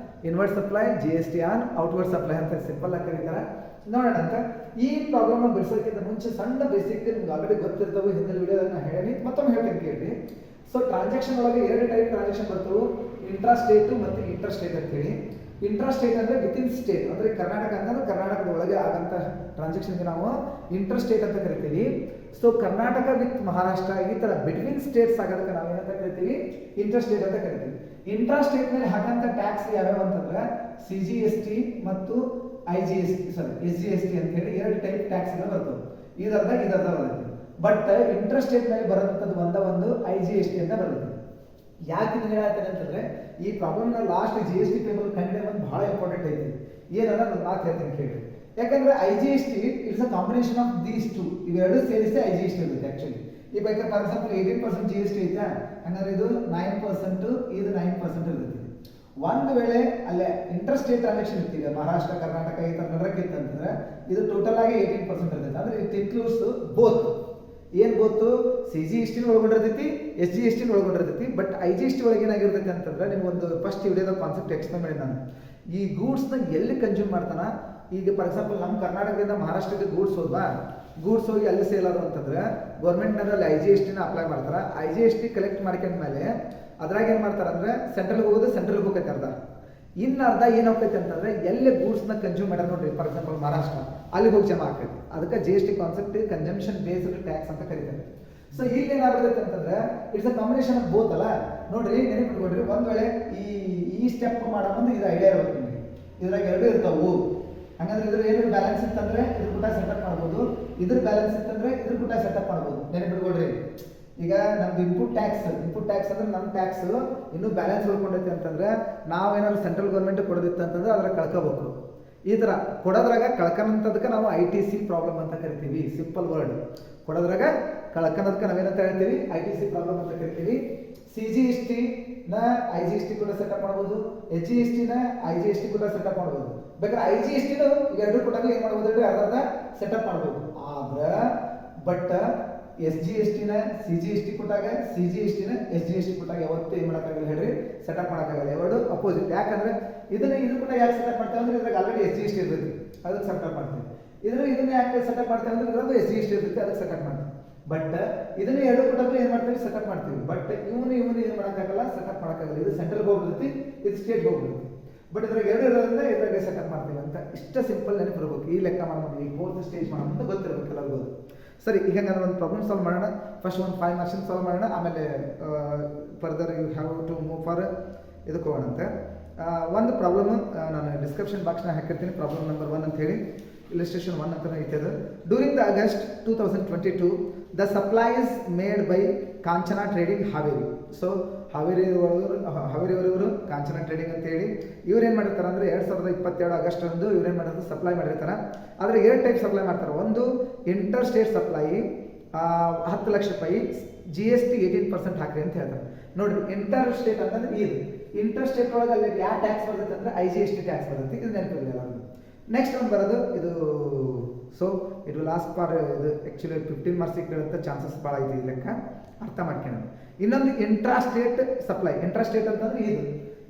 inward supply G S T on outward supply ಅಂತ ಸಿಂಪಲ್ ಆಗಿ ಕರೀತಾರೆ. ನೋಡೋಣ ಅಂತ ಈ ಪ್ರಾಬ್ಲಮ್ನ ಬಿಡಿಸೋದಕ್ಕಿಂತ ಮುಂಚೆ ಸಣ್ಣ ಬೇಸಿಕ್ ನಿಮ್ಗೆ ಆಲ್ರೆಡಿ ಗೊತ್ತಿರ್ತವೆ ಹಿಂದಿನ ವಿಡಿಯೋದನ್ನ ಹೇಳಿ ಮತ್ತೊಮ್ಮೆ ಹೇಳ್ತೀನಿ ಕೇಳಿ. ಸೊ ಟ್ರಾನ್ಸಾಕ್ಷನ್ ಒಳಗೆ 2 ಟೈಪ್ ಟ್ರಾನ್ಸಾಕ್ಷನ್ ಬರ್ತವೆ ಇಂಟ್ರಾ ಸ್ಟೇಟ್ ಮತ್ತು ಇಂಟರ್ ಸ್ಟೇಟ್ ಅಂತೇಳಿ. ಇಂಟ್ರಾ ಸ್ಟೇಟ್ ಅಂದರೆ ವಿತಿನ್ ಸ್ಟೇಟ್ ಅಂದರೆ ಕರ್ನಾಟಕ ಅಂತಂದ್ರೆ ಕರ್ನಾಟಕದ ಒಳಗೆ ಆಗಂಥ ಟ್ರಾನ್ಸಾಕ್ಷನ್ಗೆ ನಾವು ಇಂಟರ್ ಸ್ಟೇಟ್ ಅಂತ ಕರಿತೀವಿ. ಸೊ ಕರ್ನಾಟಕ ವಿತ್ ಮಹಾರಾಷ್ಟ್ರ ಈ ಥರ ಬಿಟ್ವೀನ್ ಸ್ಟೇಟ್ಸ್ ಆಗೋದಕ್ಕೆ ನಾವು ಏನಂತ ಕರಿತೀವಿ ಇಂಟರ್ ಸ್ಟೇಟ್ ಅಂತ ಕರಿತೀವಿ. ಇಂಟ್ರಾ ಸ್ಟೇಟ್ ಮೇಲೆ ಹಾಕಂಥ ಟ್ಯಾಕ್ಸ್ ಯಾವ್ಯಾವ ಅಂತಂದ್ರೆ ಸಿ ಜಿ ಎಸ್ ಟಿ ಮತ್ತು I G S T S G S T ಅಂತ ಹೇಳಿ 2 ಟೈಪ್ ಟ್ಯಾಕ್ಸ್ಗಳು ಬರ್ತವೆ. ಇದರ್ದಾಗ ಬರುತ್ತೆ. ಬಟ್ ಇಂಟರ್ ಸ್ಟೇಟ್ ಮೇಲೆ ಬರೋಂಥದ್ದು ಒಂದು ಐ ಜಿ ಎಸ್ ಟಿ ಅಂತ ಬರುತ್ತೆ. ಯಾಕೆ ಇದನ್ನ ಹೇಳ್ತೇನೆ ಅಂತಂದ್ರೆ ಈ ಪ್ರಾಬ್ಲಮ್ನ last G S T payable ಕಂಡಿಡಿಯೋದು ಒಂದು ಬಹಳ ಇಂಪಾರ್ಟೆಂಟ್ ಐತಿ. ಏನನ್ನ ಒಂದು ಮಾತು ಹೇಳ್ತೀನಿ ಕೇಳಿ. ಯಾಕಂದ್ರೆ I G S T it's a combination of these 2 ಇವೆರಡು ಸೇರಿಸಿ ಐ ಜಿ ಎಸ್ ಟಿ ಇರುತ್ತೆ. ಆಕ್ಚುಲಿ ಈ ಬೇಕಾದ್ರೆ for example 18% G S T ಐತಾ ಹಂಗಾದ್ರೆ ಇದು 9% ಇದು 9% ಇರುತ್ತೆ. ಒಂದು ವೇಳೆ ಅಲ್ಲೇ ಇಂಟರ್ ಸ್ಟೇಟ್ ಟ್ರಾನ್ಸಾಕ್ಷನ್ ಇರ್ತೀವಿ ಮಹಾರಾಷ್ಟ್ರ ಕರ್ನಾಟಕ ಈ ಥರ ನಡರಕ್ಕಿತ್ತು ಅಂತಂದ್ರೆ ಇದು ಟೋಟಲ್ ಆಗಿ 18% ಇರ್ತೈತೆ. ಅಂದ್ರೆ ಇಟ್ ಇನ್ಕ್ಲೂಡ್ಸ್ ಬೋತ್ ಏನು ಗೊತ್ತು ಸಿ ಜಿ ಎಸ್ ಟಿನ ಒಳಗೊಂಡಿರ್ತೈತಿ ಎಸ್ ಜಿ ಎಸ್ ಟಿನ ಒಳಗೊಂಡಿರ್ತೈತಿ. But I G S T ಒಳಗೆ ಏನಾಗಿರ್ತೈತಿ ಅಂತಂದ್ರೆ ನಿಮ್ಗೊಂದು ಫಸ್ಟ್ ವಿಡಿಯೋದ ಕಾನ್ಸೆಪ್ಟ್ ಎಕ್ಸ್ಪ್ಲೇನ್ ಮಾಡಿ ನಾನು. ಈ ಗೂಡ್ಸ್ನ ಎಲ್ಲಿ ಕನ್ಸ್ಯೂಮ್ ಮಾಡ್ತಾನ ಈಗ ಫಾರ್ ಎಕ್ಸಾಂಪಲ್ ನಮ್ಮ ಕರ್ನಾಟಕದಿಂದ ಮಹಾರಾಷ್ಟ್ರಕ್ಕೆ ಗೂಡ್ಸ್ ಹೋದ್ವಾ ಗೂಡ್ಸ್ ಹೋಗಿ ಅಲ್ಲಿ ಸೇಲ್ ಆದ್ರು ಅಂತಂದ್ರೆ ಗೌರ್ಮೆಂಟ್ನಲ್ಲಿ ಐ ಜಿ ಎಸ್ ಟಿನ ಅಪ್ಲೈ ಮಾಡ್ತಾರೆ. I G S T collect ಮಾಡ್ಕೊಂಡ್ಮೇಲೆ ಅದ್ರಾಗ ಏನು ಮಾಡ್ತಾರೆ ಅಂದರೆ ಸೆಂಟ್ರಲ್ಗೆ ಹೋಗೋದು ಸೆಂಟ್ರಲ್ಗೆ ಹೋಗೈತೆ ಅರ್ಧ. ಇನ್ನು ಅರ್ಧ ಏನಾಗ್ತೈತೆ ಅಂತಂದ್ರೆ ಎಲ್ಲಿ ಗೂಡ್ಸ್ನ ಕನ್ಸ್ಯೂಮ್ ಮಾಡ್ಯಾರ ನೋಡ್ರಿ ಫಾರ್ ಎಕ್ಸಾಂಪಲ್ ಮಹಾರಾಷ್ಟ್ರ ಅಲ್ಲಿಗೆ ಹೋಗಿ ಜಮಾ ಆಗ್ತೈತಿ. ಅದಕ್ಕೆ G S T concept consumption based tax ಅಂತ ಕರೀತಾರೆ. ಸೊ ಇಲ್ಲಿ ಏನಾಗುತ್ತೆ ಅಂತಂದ್ರೆ it's a combination of both ಅಲ್ಲ. ನೋಡ್ರಿ ನೆನಪಿಟ್ಕೊಡ್ರಿ ಒಂದು ವೇಳೆ ಈ ಸ್ಟೆಪ್ ಮಾಡೋ ಮುಂದೆ ಇದು ಐಡಿಯಾ ಇರುತ್ತೆ ನಿಮಗೆ. ಇದ್ರಾಗ 2 ಇರ್ತಾವು. ಹಂಗಂದ್ರೆ ಇದ್ರ ಏನು ಬ್ಯಾಲೆನ್ಸ್ ಇತ್ತಂದ್ರೆ ಇದ್ರ ಕೂಡ ಸೆಟಪ್ ಮಾಡ್ಬೋದು, ಇದ್ರ ಬ್ಯಾಲೆನ್ಸ್ ಇತ್ತಂದ್ರೆ ಇದ್ರ ಕೂಡ ಸೆಟಪ್ ಮಾಡ್ಬೋದು. ನೆನಪಿಟ್ಕೊಡ್ರಿ ಈಗ ನಮ್ದು ಇನ್ಪುಟ್ ಟ್ಯಾಕ್ಸ್ ಅಂದ್ರೆ ನಮ್ಮ ಟ್ಯಾಕ್ಸ್ ಇನ್ನೂ ಬ್ಯಾಲೆನ್ಸ್ ಉಳ್ಕೊಂಡೈತೆ ಅಂತಂದ್ರೆ ನಾವೇನಾದ್ರು ಸೆಂಟ್ರಲ್ ಗೌರ್ಮೆಂಟ್ ಕೊಡೋದಿತ್ತು ಅಂತಂದ್ರೆ ಅದ್ರ ಕಳ್ಕೋಬೇಕು. ಈ ಥರ ಕೊಡೋದ್ರಾಗ ಕಳ್ಕನಂತದಕ್ಕೆ ನಾವು ಐ ಟಿ ಸಿ ಪ್ರಾಬ್ಲಮ್ ಅಂತ ಕರಿತೀವಿ. ಸಿಂಪಲ್ ವರ್ಡ್ ಕೊಡೋದ್ರಾಗ ಕಳ್ಕನದಕ್ಕೆ ನಾವೇನಂತ ಹೇಳ್ತೀವಿ ಐ ಟಿ ಸಿ ಪ್ರಾಬ್ಲಮ್ ಅಂತ ಕರಿತೀವಿ. ಸಿ ಜಿ ಎಸ್ ಟಿನ ಐ ಜಿ ಎಸ್ ಟಿ ಕೂಡ ಸೆಟಪ್ ಮಾಡ್ಬೋದು, ಎಚ್ ಜಿ ಎಸ್ ಟಿನ ಐ ಜಿ ಎಸ್ ಟಿ ಕೂಡ ಸೆಟಪ್ ಮಾಡ್ಬೋದು. ಬೇಕಾದ್ರೆ ಐ ಜಿ ಎಸ್ ಟಿನ ಎರಡು ಕೊಟ್ಟಾಗ ಏನು ಮಾಡ್ಬೋದು ಹೇಳ್ರಿ ಅರ್ಧ ಸೆಟಪ್ ಮಾಡ್ಬೋದು. ಆದ್ರೆ ಬಟ್ ಎಸ್ ಜಿ ಎಸ್ ಟಿನ ಸಿ ಜಿ ಎಸ್ ಟಿ ಕೊಟ್ಟಾಗ ಸಿ ಜಿ ಎಸ್ ಟಿನ ಎಸ್ ಜಿ ಎಸ್ ಟಿ ಕೊಟ್ಟಾಗ ಯಾವತ್ತೂ ಏನು ಮಾಡೋಕ್ಕಾಗಲ್ಲ ಹೇಳ್ರಿ ಸೆಟಪ್ ಮಾಡೋಕ್ಕಾಗಲ್ಲ. ಎರಡು ಅಪೋಸಿಟ್. ಯಾಕಂದ್ರೆ ಇದು ಕೂಡ ಯಾಕೆ ಸೆಟಪ್ ಮಾಡ್ತೇವೆ ಅಂದ್ರೆ ಇದ್ರಾಗ already S G S T ಇರ್ತೈತಿ ಅದಕ್ಕೆ ಸೆಟಪ್ ಮಾಡ್ತೀವಿ. ಇದನ್ನ ಯಾಕೆ ಸೆಟಪ್ ಮಾಡ್ತೇವೆ ಅಂದ್ರೆ ಇದ್ರಾಗ ಎಸ್ ಜಿ ಎಸ್ ಟಿ ಇರ್ತೈತಿ ಅದಕ್ಕೆ ಸೆಟಪ್ ಮಾಡ್ತೀವಿ. ಬಟ್ ಇದನ್ನ ಎರಡು ಕೊಟ್ಟಾಗ ಏನು ಮಾಡ್ತೀವಿ ಸೆಟಪ್ ಮಾಡ್ತೀವಿ. ಬಟ್ ಇವನು ಏನು ಮಾಡೋಕ್ಕಾಗಲ್ಲ ಸೆಟಪ್ ಮಾಡೋಕ್ಕಾಗಲ್ಲ. ಇದು ಸೆಂಟ್ರಲ್ಗೆ ಹೋಗ್ಬಿಡ್ತಿ ಇದು ಸ್ಟೇಟ್ಗೆ ಹೋಗ್ಬಿಡ್ತಿ. ಬಟ್ ಇದ್ರಾಗ 2 ಇರೋದ್ರಿಂದ ಇದ್ರಾಗ ಸೆಟಪ್ ಮಾಡ್ತೀವಿ ಅಂತ ಇಷ್ಟ ಸಿಂಪಲ್ ನೆನಪಿರ್ಬೇಕು. ಈ ಲೆಕ್ಕ ಮಾಡೋದು ಈ 4th ಸ್ಟೇಜ್ ಮಾಡೋದು ಅಂತ ಗೊತ್ತಿರ್ಬೇಕು ಎಲ್ಲರಿಗೂ. ಸರಿ ಈಗ ನಾನು ಒಂದು ಪ್ರಾಬ್ಲಮ್ ಸಾಲ್ವ್ ಮಾಡೋಣ. ಫಸ್ಟ್ ಒಂದು 5 ಮಾರ್ಕ್ಸ್ ಸಾಲ್ವ್ ಮಾಡೋಣ, ಆಮೇಲೆ further you have to move for ಇದಕ್ಕೆ ಹೋಗೋಣಂತೆ. ಒಂದು ಪ್ರಾಬ್ಲಮ್ ನಾನು ಡಿಸ್ಕ್ರಿಪ್ಷನ್ ಬಾಕ್ಸ್ನ ಹಾಕಿರ್ತೀನಿ ಪ್ರಾಬ್ಲಮ್ ನಂಬರ್ 1 ಅಂತ ಹೇಳಿ. illustration 1 ಅಂತ ಐತೆ ಅದು. During the August 2022, the supplies made by Kanchana Trading Haveri. So Haveri ಅವರವರು ಕಾಂಚನ ಟ್ರೇಡಿಂಗ್ ಅಂತ ಹೇಳಿ ಇವ್ರು ಏನು ಮಾಡಿರ್ತಾರೆ ಅಂದರೆ 2022 ಆಗಸ್ಟ್ ರಂದು ಇವ್ರು ಏನು ಮಾಡಿರ್ತಾರೆ ಸಪ್ಲೈ ಮಾಡಿರ್ತಾರೆ. ಆದರೆ 2 ಟೈಪ್ ಸಪ್ಲೈ ಮಾಡ್ತಾರೆ. ಒಂದು ಇಂಟರ್ ಸ್ಟೇಟ್ ಸಪ್ಲೈ 10 ಲಕ್ಷ ರೂಪಾಯಿ GST 18% ಹಾಕ್ರಿ ಅಂತ ಹೇಳ್ತಾರೆ. ನೋಡ್ರಿ ಇಂಟರ್ ಸ್ಟೇಟ್ ಅಂತಂದ್ರೆ ಇದು ಇಂಟರ್ ಸ್ಟೇಟ್ ಒಳಗೆ ಅಲ್ಲಿ ಯಾವ ಟ್ಯಾಕ್ಸ್ ಬರ್ತೈತೆ ಅಂದ್ರೆ IGST ಟ್ಯಾಕ್ಸ್ ಬರುತ್ತೆ. ಇದು ನೆನಪಿರಲಿಲ್ಲ. ನೆಕ್ಸ್ಟ್ ಒಂದು ಬರೋದು ಇದು. So it will last for ಇದು ಆ್ಯಕ್ಚುಲಿ 15 ಮಾರ್ಕ್ಸಿಗೆ ಕೇಳುವಂಥ ಚಾನ್ಸಸ್ ಭಾಳ ಇದೆ ಈ ಲೆಕ್ಕ, ಅರ್ಥ ಮಾಡ್ಕೊಳ್ಳೋಣ. ಇನ್ನೊಂದು intra state supply. Intra state ಅಂತಂದ್ರೆ ಇದು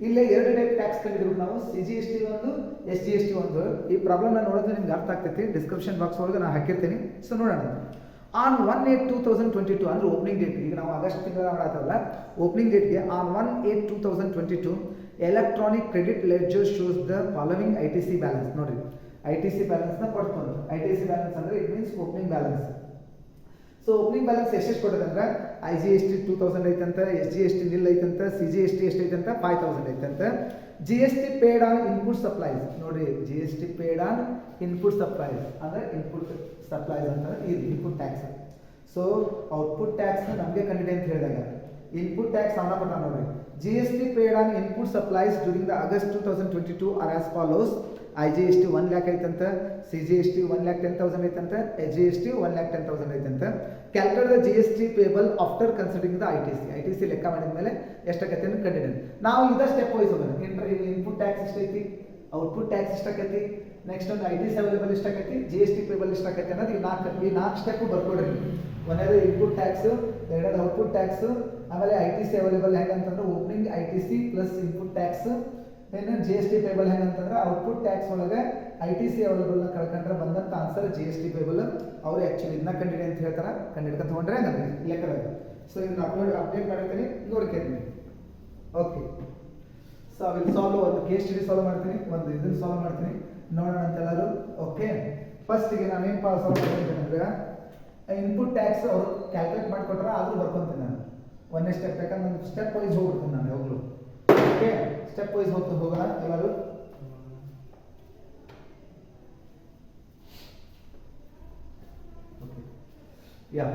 ಇಲ್ಲೇ 2 ಟೈಪ್ ಟ್ಯಾಕ್ಸ್ ಕಂಡಿಡ್ಬೇಕು ನಾವು, CGST ಒಂದು, SGST ಒಂದು. ಈ ಪ್ರಾಬ್ಲಮ್ನ ನೋಡಿದ್ರೆ ನಿಮ್ಗೆ ಅರ್ಥ ಆಗ್ತೈತಿ. ಡಿಸ್ಕ್ರಿಪ್ಷನ್ ಬಾಕ್ಸ್ ಒಳಗೆ ನಾನು ಹಾಕಿರ್ತೀನಿ. ಸೊ ನೋಡೋಣ. ಆನ್ 1/8/2022 ಅಂದ್ರೆ ಓಪನಿಂಗ್ ಡೇಟ್, ಈಗ ನಾವು ಆಗಸ್ಟ್ ತಿಂಗಳ ಮಾಡತ್ತಲ್ಲ ಓಪನಿಂಗ್ ಡೇಟ್ಗೆ on 1/8/2022 electronic credit ledger shows the following ITC balance. ನೋಡ್ರಿ ITC ಬ್ಯಾಲೆನ್ಸ್ನ ಕೊಡ್ಕೊಂಡು, ITC ಬ್ಯಾಲೆನ್ಸ್ ಅಂದರೆ it means opening balance. So opening balance ಎಷ್ಟೆಷ್ಟು ಕೊಡೋದಂದ್ರೆ IGST 2000 ಐತಂತ, SGST ನಿಲ್ ಐತಂತ, CGST ಎಷ್ಟು ಐತಂತ 5000 ಐತಂತ. GST paid on input supplies. ನೋಡ್ರಿ GST paid on input supplies ಅಂದರೆ ಇನ್ಪುಟ್ ಸಪ್ಲೈಸ್ ಅಂತಂದ್ರೆ ಇದು input tax. So output tax ನಮಗೆ ಕಂಡಿದೆ ಅಂತ ಹೇಳಿದಾಗ ಇನ್ಪುಟ್ ಟ್ಯಾಕ್ಸ್ ಸಂಬಂಧಪಟ್ಟ ನೋಡ್ರಿ. GST paid on input supplies during the August 2022 are as follows. IGST 1 lakh ಐತಂತ, CGST 1,10,000 ಐತಂತ, SGST 1,10,000 ಐತಂತ. Calculate the GST payable after considering the ITC ಲೆಕ್ಕ ಮಾಡಿದ ಮೇಲೆ ಎಷ್ಟಾಗತ್ತೆ ಅಂತ ಕಂಡಿದ್ದೇನೆ. ನಾವು ಇದ ಸ್ಟೆಪ್ ವೈಸ್ ಹೋಗೋಣ. ಇನ್ಪುಟ್ ಟ್ಯಾಕ್ಸ್ ಎಷ್ಟೈತಿ, ಔಟ್ಪುಟ್ ಟ್ಯಾಕ್ಸ್ ಎಷ್ಟಾಗೈತಿ, ನೆಕ್ಸ್ಟ್ ಒಂದು ITC ಅವೈಲೇಬಲ್ ಎಷ್ಟಾಗೈತಿ, GST ಪೇಬಲ್ ಎಷ್ಟಾಗೈತಿ ಅನ್ನೋದು ಈ 4 ಸ್ಟೆಪ್ ಬರ್ಕೊಡ್ರಿ. ಒಂದೇದು ಇನ್ಪುಟ್ ಟ್ಯಾಕ್ಸು, ಎರಡನೇದು ಔಟ್ಪುಟ್ ಟ್ಯಾಕ್ಸು, ಆಮೇಲೆ ITC ಅವೈಲೇಬಲ್ ಹೆಂಗಂತಂದ್ರೆ opening ITC plus input tax. ಏನು GST ಪೇಬಲ್ ಹೆಂಗಂತಂದ್ರೆ ಔಟ್ಪುಟ್ ಟ್ಯಾಕ್ಸ್ ಒಳಗೆ ITC ಅವೈಲೇಬಲ್ನ ಕಳ್ಕೊಂಡ್ರೆ ಬಂದಂಥ ಆನ್ಸರ್ GST ಪೇಬಲ್. ಅವರು ಆ್ಯಕ್ಚುಲಿ ಇದನ್ನ ಕಂಡಿಡಿ ಅಂತ ಹೇಳ್ತಾರೆ, ಕಂಡಿಡ್ಕೊಂಡು ತೊಗೊಂಡ್ರೆ ನನಗೆ ಲೆಕ್ಕದಾಗ. ಸೊ ಇದನ್ನ ಅಪ್ಡೇಟ್ ಮಾಡಿರ್ತೀನಿ, ನೋಡ್ಕೊತೀನಿ. ಓಕೆ, ಸೊ ವಿಲ್ ಸಾಲ್ವ್ ಒಂದು ಕೇಸ್ ಸ್ಟಡಿ ಸಾಲ್ವ್ ಮಾಡ್ತೀನಿ, ಒಂದು ಇದನ್ನು ಸಾಲ್ವ್ ಮಾಡ್ತೀನಿ, ನೋಡೋಣ ಅಂತೆಲ್ಲರೂ. ಓಕೆ, ಫಸ್ಟಿಗೆ ನಾನು ಏನು ಸಾಲ್ವ್ ಮಾಡ್ತೀನಿ ಅಂದರೆ ಇನ್ಪುಟ್ ಟ್ಯಾಕ್ಸ್ ಅವರು ಕ್ಯಾಲ್ಕುಲೇಟ್ ಮಾಡಿಕೊಟ್ರೆ ಆದರೂ ಬರ್ಕೊತೀನಿ ನಾನು. ಒಂದೇ ಸ್ಟೆಪ್ ಬೇಕಂದ್ರೆ ನಾನು ಸ್ಟೆಪ್ ವೈಸ್ ಹೋಗ್ಬಿಡ್ತೀನಿ ನಾನು ಯಾವಾಗಲೂ. ಓಕೆ, ಸ್ಟೆಪ್ ವೈಸ್ ಹೋಗೋಣ ಎಲ್ಲರೂ. ಯಾ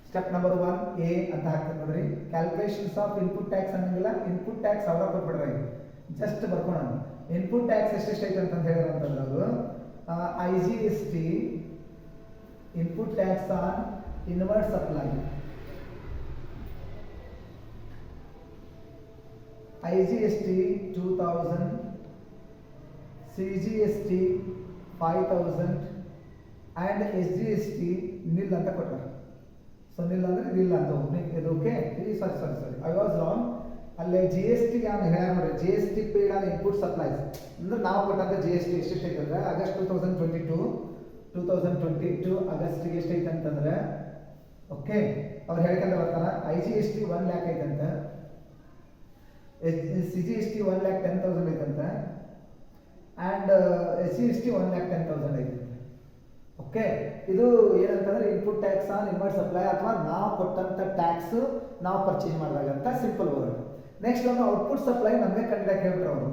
ಸ್ಟೆಪ್ ನಂಬರ್ 1 A ಅಂತ ಹಾಕ್ತೀನಿ ನೋಡ್ರಿ. ಕ್ಯಾಲ್ಕುಲೇಷನ್ಸ್ ಆಫ್ ಇನ್ಪುಟ್ ಟ್ಯಾಕ್ಸ್ ಅನ್ನಂಗಿಲ್ಲ, ಇನ್ಪುಟ್ ಟ್ಯಾಕ್ಸ್ ಅವರ ಕೊಟ್ಬಿಡ್ರಿ, ಜಸ್ಟ್ ಬರ್ಕೋಣ. ಇನ್ಪುಟ್ ಟ್ಯಾಕ್ಸ್ ಎಷ್ಟೆಷ್ಟು ಐತೆ ಅಂತ ಹೇಳಿದ್ರೆ ಅವರು IGST input tax on inward supply, IGST 2000, CGST 5000 and SGST ನಿಲ್ ಅಂತ ಕೊಟ್ಟರು. ಸೊ ನಿಲ್ ಅಂದ್ರೆ ನಿಲ್ ಅಂತ ಇದು. Okay, sorry I was wrong. ಅಲ್ಲೇ GST ಯಾರು ಹೇಳ್ಯಾರ ನೋಡ್ರಿ, GST paid on input supplies ಅಂದ್ರೆ ನಾವು ಕೊಟ್ಟಂತ GST ಎಷ್ಟೆಷ್ಟು ಐತೆ ಅಂದ್ರೆ ಆಗಸ್ಟ್ 2022 ಆಗಸ್ಟ್ಗೆ ಎಷ್ಟು ಐತೆ ಅಂತಂದ್ರೆ ಓಕೆ ಅವ್ರು ಹೇಳ್ಕೊಂಡ ಬರ್ತಾರ IGST 1 lakh ಐತಂತ, CGST 1,10,000 ಐತಂತ, ಆ್ಯಂಡ್ SGST 1,10,000 ಐತಂತ. ಓಕೆ, ಇದು ಏನಂತಂದ್ರೆ input tax on inward supply ಅಥವಾ ನಾವು ಕೊಟ್ಟಂತ ಟ್ಯಾಕ್ಸ್ ನಾವು ಪರ್ಚೇಸ್ ಮಾಡಿದಾಗ ಅಂತ ಸಿಂಪಲ್ ವರ್ಡ್. ನೆಕ್ಸ್ಟ್ ಒಂದು ಔಟ್ಪುಟ್ ಸಪ್ಲೈ ನಮಗೆ ಕಂಡಿಡಕ್ಕೆ ಹೇಳ್ಬಿಟ್ರು ಅವರು.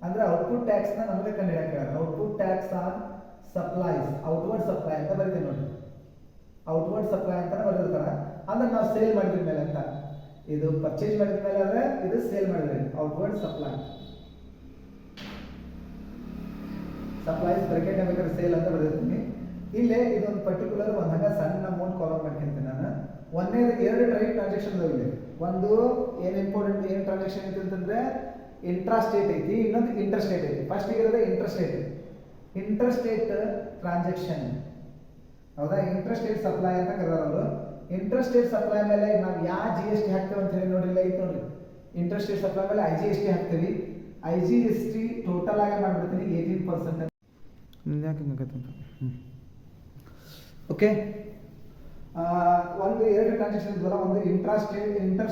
ಅಂದ್ರೆ ಔಟ್ಪುಟ್ ಟ್ಯಾಕ್ಸ್ನ ನಮಗೆ ಕಂಡಿಡಕ್ಕೆ ಹೇಳ್ತಾರೆ. Output tax on supplies, outward supply ಅಂತ ಬರೀತೀವಿ ನೋಡಿ. ಔಟ್ವರ್ಡ್ ಸಪ್ಲೈ ಅಂತಾನೆ ಬರೆದಿರ್ತಾರೆ. ಅಂದ್ರೆ ನಾವು ಸೇಲ್ ಮಾಡಿದ ಮೇಲೆ ಅಂತ, ಇದು ಪರ್ಚೇಸ್ ಮಾಡಿದ ಮೇಲೆ ಆದರೆ ಇದು ಸೇಲ್ ಮಾಡಿದ್ರೆ ಔಟ್ವರ್ಡ್ ಸಪ್ಲೈಸ್ ಬ್ರಾಕೆಟ್ ಬೇಕಾದ್ರೆ ಸೇಲ್ ಅಂತ ಬರೆದಿರ್ತೀನಿ. ಇಲ್ಲೇ ಇದೊಂದು ಪರ್ಟಿಕ್ಯುಲರ್ ಒಂದು ಹಂಗ ಸಣ್ಣ ಅಮೌಂಟ್ ಕಾಲಮ್ ಮಾಡ್ಕೊಂತೀನಿ ನಾನು. ಒಂದೇದು 2 ಟೈಪ್ ಟ್ರಾನ್ಸಾಕ್ಷನ್ ಇಲ್ಲಿ. ಒಂದು ಏನು ಇಂಪಾರ್ಟೆಂಟ್ ಏನು ಟ್ರಾನ್ಸಾಕ್ಷನ್ ಐತಿ ಅಂತಂದ್ರೆ ಇಂಟ್ರಾ ಸ್ಟೇಟ್ ಐತಿ, ಇನ್ನೊಂದು ಇಂಟರ್ ಸ್ಟೇಟ್ ಐತಿ. ಫಸ್ಟ್ ಇರೋದು ಇಂಟರ್ ಸ್ಟೇಟ್ ಟ್ರಾನ್ಸಾಕ್ಷನ್, ಹೌದಾ? ಇಂಟರ್ ಸ್ಟೇಟ್ ಸಪ್ಲೈ ಅಂತ ಕರೆದಾರ ಅವರು. ಇಂಟರ್ ಸ್ಟೇಟ್ ಸಪ್ಲೈ ಮೇಲೆ ನಾವು ಯಾವ GST ಹಾಕ್ತೇವೆ ಅಂತ ಹೇಳಿ ನೋಡಿಲ್ಲ ಐತಿ ನೋಡ್ರಿ. ಇಂಟರ್ ಸ್ಟೇಟ್ ಸಪ್ಲೈ ಮೇಲೆ IGST ಹಾಕ್ತೀವಿ. IGST ಟೋಟಲ್ ಆಗಿ ಮಾಡ್ಬಿಡ್ತೀನಿ 18%. ಓಕೆ, ಒಂದು 2 ಟ್ರಾನ್ಸಾಕ್ಷನ್ ಇದ್ವಲ್ಲ, ಒಂದು ಇಂಟರ್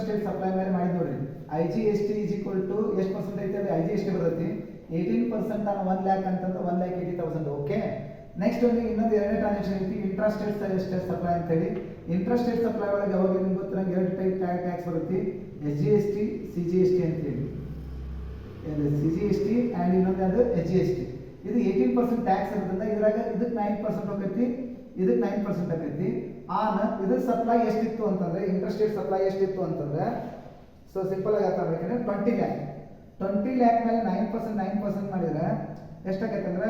ಸ್ಟೇಟ್ ಸಪ್ಲೈ ಮೇಲೆ ಮಾಡಿ ನೋಡ್ರಿ. IGST ಈಸ್ ಈಕ್ವಲ್ ಟು ಎಷ್ಟು ಪರ್ಸೆಂಟ್ ಐತೆ ಅದು IGST ಬರುತ್ತೆ 18% ಆನ್ 1 lakh ಅಂತಂದ್ರೆ 1,80,000. ಓಕೆ, ನೆಕ್ಸ್ಟ್ ಒಂದು ಇನ್ನೊಂದು 2ನೇ ಟ್ರಾನ್ಸಾಕ್ಷನ್ ಐತಿ ಇಂಟ್ರಾ ಸ್ಟೇಟ್ ಸಪ್ಲೈ ಅಂತ ಹೇಳಿ. ಇಂಟ್ರಾ ಸ್ಟೇಟ್ ಸಪ್ಲೈ ಒಳಗೆ ಯಾವಾಗ ನಿಮ್ಗೆ ಗೊತ್ತಿರೋ 2 ಟೈಪ್ ಟ್ಯಾಕ್ಸ್ ಬರುತ್ತೆ, SGST CGST ಅಂತ ಹೇಳಿ. CGST ಆ್ಯಂಡ್ ಇನ್ನೊಂದು ಅದು SGST. ಇದು 18% ಟ್ಯಾಕ್ಸ್ ಇರೋದ್ರಿಂದ ಇದ್ರಾಗ ಇದಕ್ಕೆ 9% ಹೋಗೈತಿ, ಇದಕ್ಕೆ 9% ಆಕೈತಿ. ಆನ್ ಇದ್ರ ಸಪ್ಲೈ ಎಷ್ಟಿತ್ತು ಅಂತಂದ್ರೆ ಇಂಟ್ರೆಸ್ಟ್ ರೇಟ್ ಸಪ್ಲೈ ಎಷ್ಟಿತ್ತು ಅಂತಂದ್ರೆ ಸೊ ಸಿಂಪಲ್ ಆಗಿ ಅರ್ಥ ಮಾಡ್ಬೇಕಂದ್ರೆ 20 ಲ್ಯಾಕ್ ಮೇಲೆ 9% ಮಾಡಿದ್ರೆ ಎಷ್ಟಾಗೈತೆ ಅಂದ್ರೆ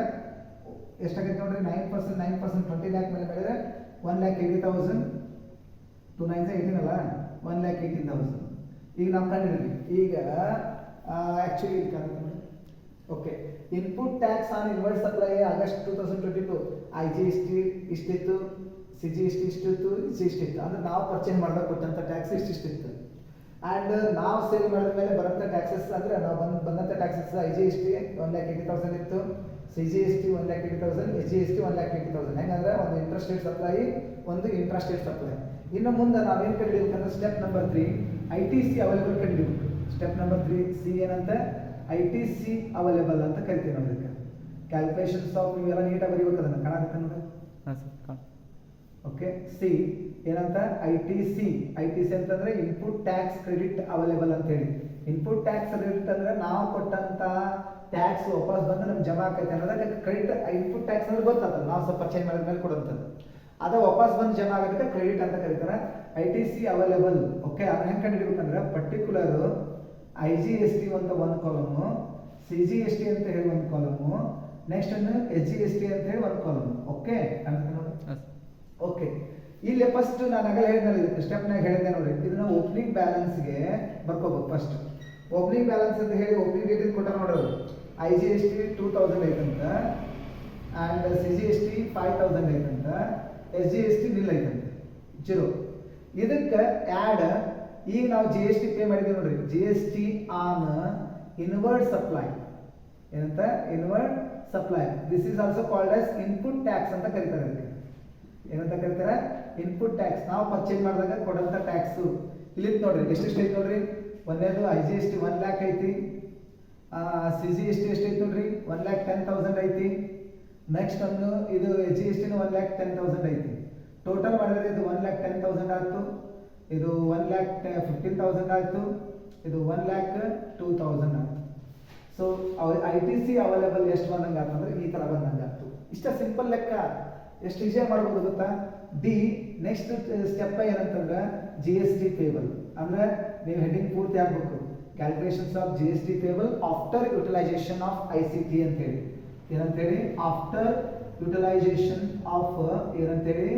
ಎಷ್ಟಾಗೈತೆ ನೋಡ್ರಿ 9% 20 ಲ್ಯಾಕ್ ಮೇಲೆ ಮಾಡಿದ್ರೆ 1,80,000 2 9 18 ಅಲ್ಲ 1,80,000. ಈಗ ನಾವು ಕಂಡಿದ್ದೀವಿ ಈಗ actually okay input tax on inward supply August 2022 IGST ಇಷ್ಟಿತ್ತು, CGST ಇಷ್ಟಿತ್ತು, ಇಷ್ಟಿತ್ತು ಅಂದ್ರೆ ನಾವು ಪರ್ಚೇಸ್ ಮಾಡಿದಾಗ ಕೊಟ್ಟಂತ ಟ್ಯಾಕ್ಸ್ ಇಷ್ಟಿತ್ತು. ಆ್ಯಂಡ್ ನಾವು ಸೇಲ್ ಮಾಡಿದ ಮೇಲೆ ಬರೋಂಥ ಟ್ಯಾಕ್ಸಸ್ ಅಂದರೆ ನಾವು ಬಂದಂಥ ಟ್ಯಾಕ್ಸಸ್ IGST 1,80,000 ಇತ್ತು, CGST 1,80,000, SGST 1,80,000. ಹೆಂಗಂದ್ರೆ ಒಂದು ಇಂಟ್ರೆಸ್ಟ್ ರೇಟ್ ಸಪ್ಲೈ, ಒಂದು ಇಂಟ್ರೆಸ್ಟ್ ರೇಟ್ ಸಪ್ಲೈ. ಇನ್ನು ಮುಂದೆ ನಾವೇನು ಕಂಡಿಡ್ಬೇಕಂದ್ರೆ ಸ್ಟೆಪ್ ನಂಬರ್ 3 ITC ಅವೈಲೇಬಲ್ ಕಂಡಿಡ್ಬೇಕು. ಸ್ಟೆಪ್ ನಂಬರ್ 3 ಸಿ ಏನಂತ ITC ಅವೈಲೇಬಲ್ ಅಂತ ಕರಿತೀವಿ ನಾವು ಇದಕ್ಕೆ. ಕ್ಯಾಲ್ಕುಲೇಷನ್ಸ್ ಆಫ್ ಇವೆಲ್ಲ ನೀಟಾಗಿ ಬರೀಬೇಕು, ಅದನ್ನು ಕಾಣುತ್ತೆ ನೋಡಿ. ಓಕೆ ಸಿ ಏನಂತ ITC ಅಂತಂದ್ರೆ ಇನ್ಪುಟ್ ಟ್ಯಾಕ್ಸ್ ಕ್ರೆಡಿಟ್ ಅವೈಲೇಬಲ್ ಅಂತ ಹೇಳಿ. ಇನ್ಪುಟ್ ಟ್ಯಾಕ್ಸ್ ಕ್ರೆಡಿಟ್ ಅಂದ್ರೆ ನಾವು ಕೊಟ್ಟಂತ ಟ್ಯಾಕ್ಸ್ ವಾಪಸ್ ಬಂದು ನಮ್ಗೆ ಜಮಾ ಆಕೈತೆ ಅನ್ನೋದಕ್ಕೆ ಕ್ರೆಡಿಟ್. ಇನ್ಪುಟ್ ಟ್ಯಾಕ್ಸ್ ಅಂದ್ರೆ ಗೊತ್ತಾಗ್ತದೆ, ನಾವು ಸ್ವಲ್ಪ ಪರ್ಚೇಸ್ ಮಾಡಿದ ಮೇಲೆ ಕೊಡುವಂಥದ್ದು, ಅದ ವಾಪಸ್ ಬಂದು ಜಮಾ ಆಗೋದಕ್ಕೆ ಕ್ರೆಡಿಟ್ ಅಂತ ಕರೀತಾರೆ. ITC available. ಓಕೆ ಅದನ್ನ ಹೆಂಗೆ ಕಂಡುಹಿಡಿಬೇಕಂದ್ರೆ ಪರ್ಟಿಕ್ಯುಲರ್ IGST ಅಂತ ಒಂದು ಕಾಲಮು, CGST ಅಂತ ಹೇಳಿ ಒಂದು ಕಾಲಮು, ನೆಕ್ಸ್ಟ್ SGST ಅಂತ ಹೇಳಿ ಒಂದು ಕಾಲಮು. ಓಕೆ ಓಕೆ ಇಲ್ಲಿ ಫಸ್ಟ್ ನಾನು ಆಗಲೇ ಹೇಳಿದ್ನಲ್ಲ ಇದಕ್ಕೆ ಸ್ಟೆಪ್ನಾಗ ಹೇಳಿದ್ದೆ ನೋಡಿ, ಇದನ್ನ ಓಪನಿಂಗ್ ಬ್ಯಾಲೆನ್ಸ್ಗೆ ಬರ್ಕೋಬೇಕು. ಫಸ್ಟ್ ಓಪನಿಂಗ್ ಬ್ಯಾಲೆನ್ಸ್ ಅಂತ ಹೇಳಿ ಓಪನಿಂಗ್ ಡೇಟ್ ಕೊಟ್ಟ ನೋಡೋದು IGST 2,000 ಐತಂತ, ಆ್ಯಂಡ್ CGST 5,000 ಐತಂತ, SGST ನಿಲ್ ಐತಂತ 0. ಇದಕ್ಕೆ ಆ್ಯಡ್ ಈಗ ನಾವು GST ಪೇ ಮಾಡಿದ್ದೀವಿ ನೋಡ್ರಿ, GST ಆನ್ ಇನ್ವರ್ಡ್ ಸಪ್ಲೈ ಏನಂತ inward supply. This is also called as input tax ಅಂತ ಕರೀತಾರೆ. ಅದಕ್ಕೆ ಏನಂತ ಕರೀತಾರೆ ಇನ್ಪುಟ್ ಟ್ಯಾಕ್ಸ್. ನಾವು ಪರ್ಚೇಸ್ ಮಾಡಿದಾಗ ಕೊಡಂತ ಟ್ಯಾಕ್ಸು ಇಲ್ಲಿ ನೋಡ್ರಿ ಎಷ್ಟೆಷ್ಟು ಐತಿ ನೋಡ್ರಿ. ಒಂದೇದು IGST 1 lakh ಐತಿ, CGST ಎಷ್ಟೈತಿ ನೋಡ್ರಿ 1,10,000 ಐತಿ. ನೆಕ್ಸ್ಟ್ ಒಂದು ಇದು SGST 1,10,000 ಐತಿ. ಟೋಟಲ್ ಮಾಡಿದ್ರೆ ಇದು 1,10,000 ಆಯ್ತು, ಇದು 1,15,000 ಆಯ್ತು, ಇದು 1,02,000 ಆಯ್ತು. ಸೊ ITC ಅವೈಲೇಬಲ್ ಎಷ್ಟು ಬಂದಂಗೆ ಆಯ್ತು ಅಂದ್ರೆ ಈ ತರ ಬಂದಂಗೆ ಆಯ್ತು. ಇಷ್ಟ ಸಿಂಪಲ್ ಲೆಕ್ಕ, ಎಷ್ಟು ಈಸಿಯಾಗಿ ಮಾಡ್ಬೋದು ಗೊತ್ತಾ. ಡಿ ನೆಕ್ಸ್ಟ್ ಸ್ಟೆಪ್ ಏನಂತಂದ್ರೆ GST ಪೇಬಲ್. ಅಂದ್ರೆ ನೀವು ಹೆಡಿಂಗ್ ಪೂರ್ತಿ ಆಗ್ಬೇಕು, calculations of GST payable after utilisation of ICT ಅಂತೇಳಿ. ಏನಂತೇಳಿ ಆಫ್ಟರ್ ಯುಟಿಲೈಸೇಷನ್ ಆಫ್ ಏನಂತೇಳಿ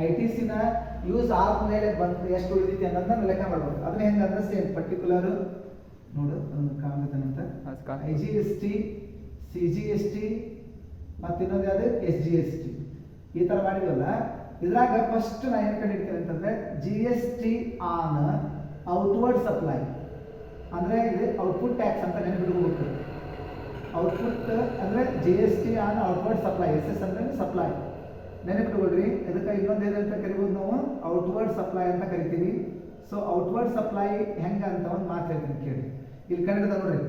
ITC ನ ಯೂಸ್ ಆದ್ಮೇಲೆ ಬಂದು ಎಷ್ಟು ಉಳಿದೈತಿ ಅನ್ನೋದನ್ನ ಲೆಕ್ಕ ಮಾಡ್ಬೋದು. ಅದನ್ನ ಹೆಂಗಂದ್ರೆ ಸೇಮ್ ಪರ್ಟಿಕ್ಯುಲರ್ ನೋಡು ಅದನ್ನು ಕಾಣ್ಬೇಕಂತ IGST CGST ಮತ್ತು ಇನ್ನೊಂದು ಯಾವುದು SGST ಈ ಥರ ಮಾಡಿದ್ವಲ್ಲ. ಇದ್ರಾಗ ಫಸ್ಟ್ ನಾ ಏನು ಕಂಡಿಡ್ತೇನೆ ಅಂತಂದ್ರೆ GST ಆನ್ ಔಟ್ವರ್ಡ್ ಸಪ್ಲೈ ಅಂದ್ರೆ ಇದು ಔಟ್ಪುಟ್ ಟ್ಯಾಕ್ಸ್ ಅಂತ ನೆನಪಿಟ್ಕೋಬೇಕು. ಔಟ್ಪುಟ್ ಅಂದ್ರೆ GST on outward supply, SS ಅಂದ್ರೆ ಸಪ್ಲೈ ನೆನಪಿಟ್ಕೊಳ್ರಿ. ಇದಕ್ಕೆ ಇನ್ನೊಂದು ಏನಂತ ಕರಿಬೋದು ನಾವು ಔಟ್ವರ್ಡ್ ಸಪ್ಲೈ ಅಂತ ಕರಿತೀವಿ. ಸೊ ಔಟ್ವರ್ಡ್ ಸಪ್ಲೈ ಹೆಂಗ ಅಂತ ಒಂದು ಮಾತು ಹೇಳ್ತೀನಿ ಕೇಳಿ. ಇಲ್ಲಿ ಕಂಡಿಡ್ದ ನೋಡ್ರಿ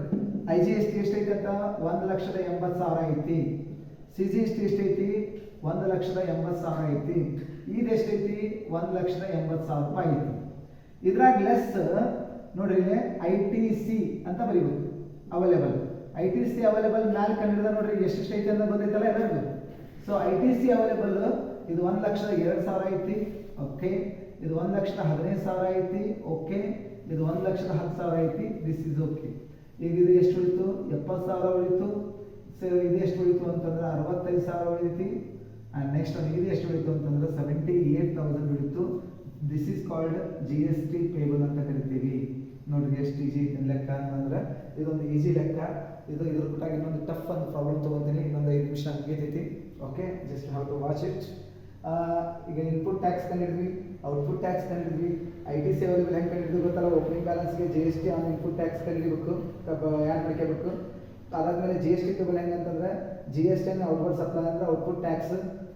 IGST ಎಷ್ಟೈತಿ ಅಂತ 1,80,000 ಐತಿ, CGST ಎಷ್ಟೈತಿ 1,80,000 ಐತಿ, ಇದು ಎಷ್ಟೈತಿ 1,80,000 ರೂಪಾಯಿ ಐತಿ. ಇದ್ರಾಗ ಲೆಸ್ ನೋಡ್ರಿ ITC ಅಂತ ಬರೀಬೇಕು ಅವೈಲೇಬಲ್. ITC ಅವೈಲೇಬಲ್ ಮ್ಯಾಲೆ ಕಂಡಿಡ್ದ ನೋಡ್ರಿ ಎಷ್ಟೈತಿ ಅಂತ ಬಂದೈತಲ್ಲ ಎಲ್ಲರಿಗೂ. ಸೊ ITC ಅವೈಲೇಬಲ್ ಇದು 1,02,000 ಐತಿ. ಓಕೆ ಇದು 1,15,000 ಐತಿ. ಓಕೆ ಇದು 1,10,000 ಐತಿ. This is okay. ಈಗ ಇದು ಎಷ್ಟು ಉಳಿತು 70,000 ಉಳಿತು. ಸೊ ಇದು ಎಷ್ಟು ಉಳಿತು ಅಂತಂದ್ರೆ 65,000 ಉಳಿತಿ. ಆ್ಯಂಡ್ ನೆಕ್ಸ್ಟ್ ಒಂದು ಇದು ಎಷ್ಟು ಉಳಿತು ಅಂತಂದ್ರೆ 78,000 ಉಳಿತು. This is called GST payable ಅಂತ ಕರಿತೀವಿ. ನೋಡ್ರಿ ಎಷ್ಟು ಈಜಿ ಲೆಕ್ಕ ಅಂತಂದ್ರೆ ಇದೊಂದು ಈಜಿ ಲೆಕ್ಕ. ಇದ್ರ ಬಿಟ್ಟಾಗ ಇನ್ನೊಂದು ಟಫ್ ಒಂದು ಪ್ರಾಬ್ಲಮ್ ತೊಗೊತೀನಿ, ಇನ್ನೊಂದು 5 ನಿಮಿಷ ಮುಗಿತೈತಿ. Okay just how to watch it. ಈಗ ಇನ್ಪುಟ್ ಟ್ಯಾಕ್ಸ್ ಕಂಡಿದ್ವಿ, ಔಟ್ಪುಟ್ ಟ್ಯಾಕ್ಸ್ ಕಂಡಿದ್ವಿ, ITC ಅವೈಲೇಬಲ್ ಹೆಂಗೆ ಕಂಡಿದ್ವಿ ಗೊತ್ತಲ್ಲ. ಓಪನಿಂಗ್ ಬ್ಯಾಲೆನ್ಸ್ಗೆ GST ಆನ್ ಇನ್ಪುಟ್ ಟ್ಯಾಕ್ಸ್ ಕಂಡಿಡ್ಬೇಕು, ಯಾರು ಮಾಡ್ಕೋಬೇಕು. ಅದಾದ್ಮೇಲೆ GST ಪೇಬಲ್ ಹೆಂಗೆ ಅಂತಂದ್ರೆ GST ಔಟ್ವರ್ಡ್ ಸಪ್ಲೈ ಅಂದ್ರೆ ಔಟ್ಪುಟ್ ಟ್ಯಾಕ್ಸ್,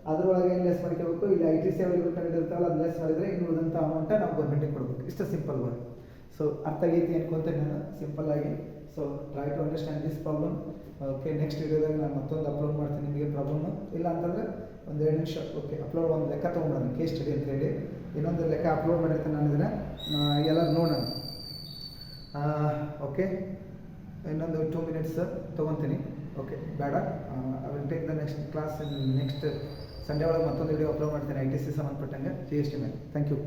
ಅದ್ರೊಳಗೆ ಏನು ಲೆಸ್ ಮಾಡ್ಕೋಬೇಕು. ಇಲ್ಲಿ ITC ಅವೈಲೇಬಲ್ ಕಂಡಿರ್ತಾವಲ್ಲ ಅದು ಲೆಸ್ ಮಾಡಿದ್ರೆ ಇನ್ನು ಉಳಿದಂಥ ಅಮೌಂಟ ನಾವು ಗೌರ್ಮೆಂಟಿಗೆ ಕೊಡಬೇಕು. ಇಷ್ಟು ಸಿಂಪಲ್ ವರ್ಕ್. ಸೊ ಅರ್ಥ ಆಗೈತಿ ಅನ್ಕೊಂತೇನೆ ನಾನು ಸಿಂಪಲ್ ಆಗಿ. So try to understand this problem. Okay next ವಿಡಿಯೋದಾಗ ನಾನು ಮತ್ತೊಂದು ಅಪ್ಲೋಡ್ ಮಾಡ್ತೀನಿ ನಿಮಗೆ ಪ್ರಾಬ್ಲಮ್ನು. ಇಲ್ಲ ಅಂತಂದರೆ ಒಂದು 2 ನಿಮಿಷ ಓಕೆ ಅಪ್ಲೋಡ್ ಒಂದು ಲೆಕ್ಕ ತೊಗೊಂಡ್ಬಿಡೋಣ, ಕೇಸ್ ಸ್ಟಡಿ ಅಂತ ಹೇಳಿ ಇನ್ನೊಂದು ಲೆಕ್ಕ ಅಪ್ಲೋಡ್ ಮಾಡಿರ್ತೀನಿ ನಾನು. ಇದನ್ನು ಎಲ್ಲರೂ ನೋಡೋಣ. ಓಕೆ ಇನ್ನೊಂದು 2 ಮಿನಿಟ್ಸ್ ತೊಗೊತೀನಿ. ಓಕೆ ಬೇಡ, I will take the next class next Sunday ಒಳಗೆ ಮತ್ತೊಂದು ವಿಡಿಯೋ ಅಪ್ಲೋಡ್ ಮಾಡ್ತೀನಿ ITC ಸಂಬಂಧಪಟ್ಟಂಗೆ GST ಮೇಲೆ. Thank you.